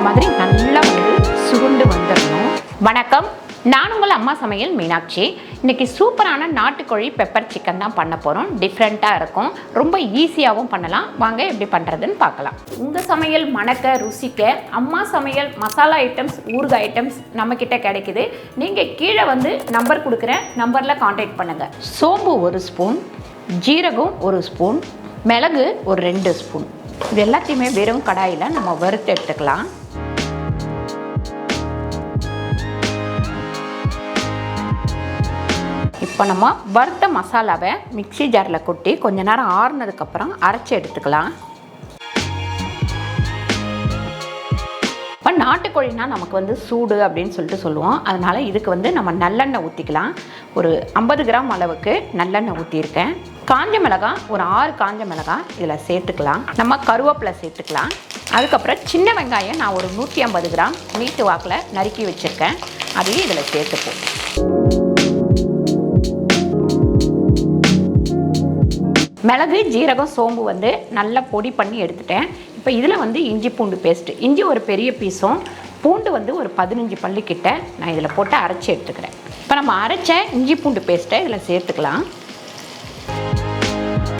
மாதிரி நல்லா வந்து சுருண்டு வந்துடணும். வணக்கம், நான் உங்கள் அம்மா சமையல் மீனாட்சி. இன்றைக்கி சூப்பரான நாட்டுக்கோழி பெப்பர் சிக்கன் தான் பண்ண போகிறோம். டிஃப்ரெண்ட்டாக இருக்கும், ரொம்ப ஈஸியாகவும் பண்ணலாம். வாங்க எப்படி பண்ணுறதுன்னு பார்க்கலாம். உங்கள் சமையல் மணக்க ருசிக்க அம்மா சமையல் மசாலா ஐட்டம்ஸ், ஊறுகாய் ஐட்டம்ஸ் நம்மக்கிட்ட கிடைக்குது. நீங்கள் கீழே வந்து நம்பர் கொடுக்குறேன், நம்பரில் காண்டாக்ட் பண்ணுங்கள். சோம்பு 1 ஸ்பூன், ஜீரகம் 1 ஸ்பூன், மிளகு ஒரு 2 ஸ்பூன். இது எல்லாத்தையுமே வெறும் கடாயில் நம்ம வறுத்து எடுத்துக்கலாம். இப்போ நம்ம வறுத்த மசாலாவை மிக்ஸி ஜாரில் கொட்டி கொஞ்ச நேரம் ஆறுனதுக்கப்புறம் அரைச்சி எடுத்துக்கலாம். இப்போ நாட்டுக்கோழினா நமக்கு வந்து சூடு அப்படின்னு சொல்லிட்டு சொல்லுவோம். அதனால் இதுக்கு வந்து நம்ம நல்லெண்ணெய் ஊற்றிக்கலாம். ஒரு 50 கிராம் அளவுக்கு நல்லெண்ணெய் ஊற்றியிருக்கேன். காஞ்ச மிளகாய் ஒரு 6 காஞ்ச மிளகாய் இதில் சேர்த்துக்கலாம். நம்ம கருவேப்பிலை சேர்த்துக்கலாம். அதுக்கப்புறம் சின்ன வெங்காயம் நான் ஒரு 150 கிராம் நீட்டு வாக்கில் நறுக்கி வச்சுருக்கேன். அதையும் இதில் சேர்த்துப்போம். மிளகு, ஜீரகம், சோம்பு வந்து நல்லா பொடி பண்ணி எடுத்துட்டேன். இப்போ இதில் வந்து இஞ்சி பூண்டு பேஸ்ட்டு, இஞ்சி ஒரு பெரிய பீஸும், பூண்டு வந்து ஒரு 15 பல்லு கிட்ட நான் இதில் போட்டு அரைச்சி எடுத்துக்கிறேன். இப்போ நம்ம அரைச்ச இஞ்சி பூண்டு பேஸ்ட்டை இதில் சேர்த்துக்கலாம்.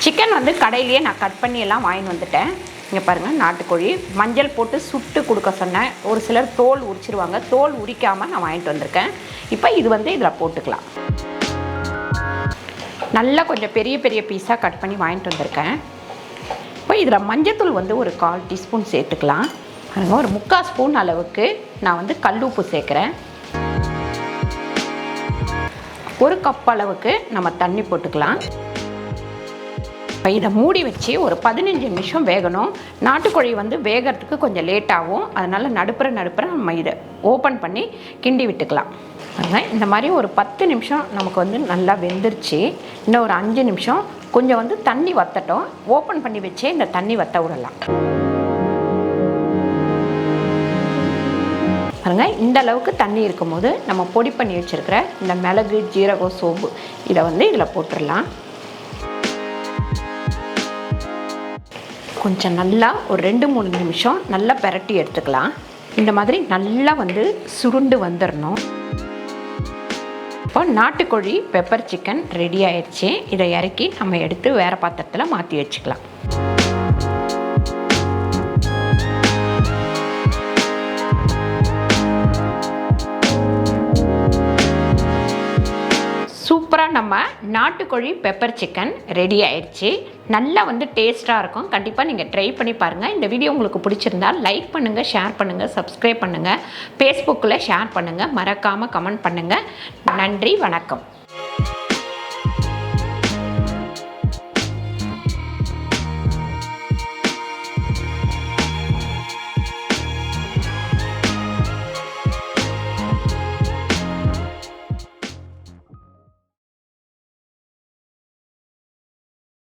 சிக்கன் வந்து கடையிலேயே நான் கட் பண்ணி எல்லாம் வாங்கிட்டு வந்துட்டேன். இங்கே பாருங்கள், நாட்டுக்கோழி மஞ்சள் போட்டு சுட்டு கொடுக்க சொன்னேன். ஒரு சிலர் தோல் உரிச்சிருவாங்க, தோல் உரிக்காமல் நான் வாங்கிட்டு வந்திருக்கேன். இப்போ இது வந்து இதில் போட்டுக்கலாம். நல்லா கொஞ்சம் பெரிய பெரிய பீஸாக கட் பண்ணி வாங்கிட்டு வந்திருக்கேன். இப்போ இதில் மஞ்சத்தூள் வந்து ஒரு 1/4 டீஸ்பூன் சேர்த்துக்கலாம். ஒரு 3/4 ஸ்பூன் அளவுக்கு நான் வந்து கல் உப்பு சேர்க்குறேன். 1 கப் அளவுக்கு நம்ம தண்ணி போட்டுக்கலாம். இப்போ இதை மூடி வச்சு ஒரு 15 நிமிஷம் வேகணும். நாட்டுக்கோழி வந்து வேகிறதுக்கு கொஞ்சம் லேட் ஆகும். அதனால் நடுப்புற நம்ம இதை ஓப்பன் பண்ணி கிண்டி விட்டுக்கலாம். இந்த மாதிரி ஒரு 10 நிமிஷம் நமக்கு வந்து நல்லா வெந்துருச்சு. இன்னும் ஒரு 5 நிமிஷம் கொஞ்சம் வந்து தண்ணி வற்றட்டும். ஓப்பன் பண்ணி வச்சே இந்த தண்ணி வற்ற விடலாம். பாருங்க, இந்த அளவுக்கு தண்ணி இருக்கும்போது நம்ம பொடி பண்ணி வச்சுருக்கிற இந்த மிளகு, ஜீரகம், சோம்பு இதை வந்து இதில் போட்டுடலாம். கொஞ்சம் நல்லா ஒரு 2-3 நிமிஷம் நல்லா பிரட்டி எடுத்துக்கலாம். இந்த மாதிரி நல்லா வந்து சுருண்டு வந்துடணும். இப்போ நாட்டுக்கோழி பெப்பர் சிக்கன் ரெடி ஆயிடுச்சு. இதை இறக்கி நம்ம எடுத்து வேறு பாத்திரத்தில் மாற்றி வச்சுக்கலாம். சூப்பராக நம்ம நாட்டுக்கோழி பெப்பர் சிக்கன் ரெடி ஆயிடுச்சு. நல்லா வந்து டேஸ்ட்டாக இருக்கும். கண்டிப்பாக நீங்கள் ட்ரை பண்ணி பாருங்கள். இந்த வீடியோ உங்களுக்கு பிடிச்சிருந்தால் லைக் பண்ணுங்கள், ஷேர் பண்ணுங்கள், சப்ஸ்கிரைப் பண்ணுங்கள், ஃபேஸ்புக்கில் ஷேர் பண்ணுங்கள், மறக்காமல் கமெண்ட் பண்ணுங்கள். நன்றி, வணக்கம்.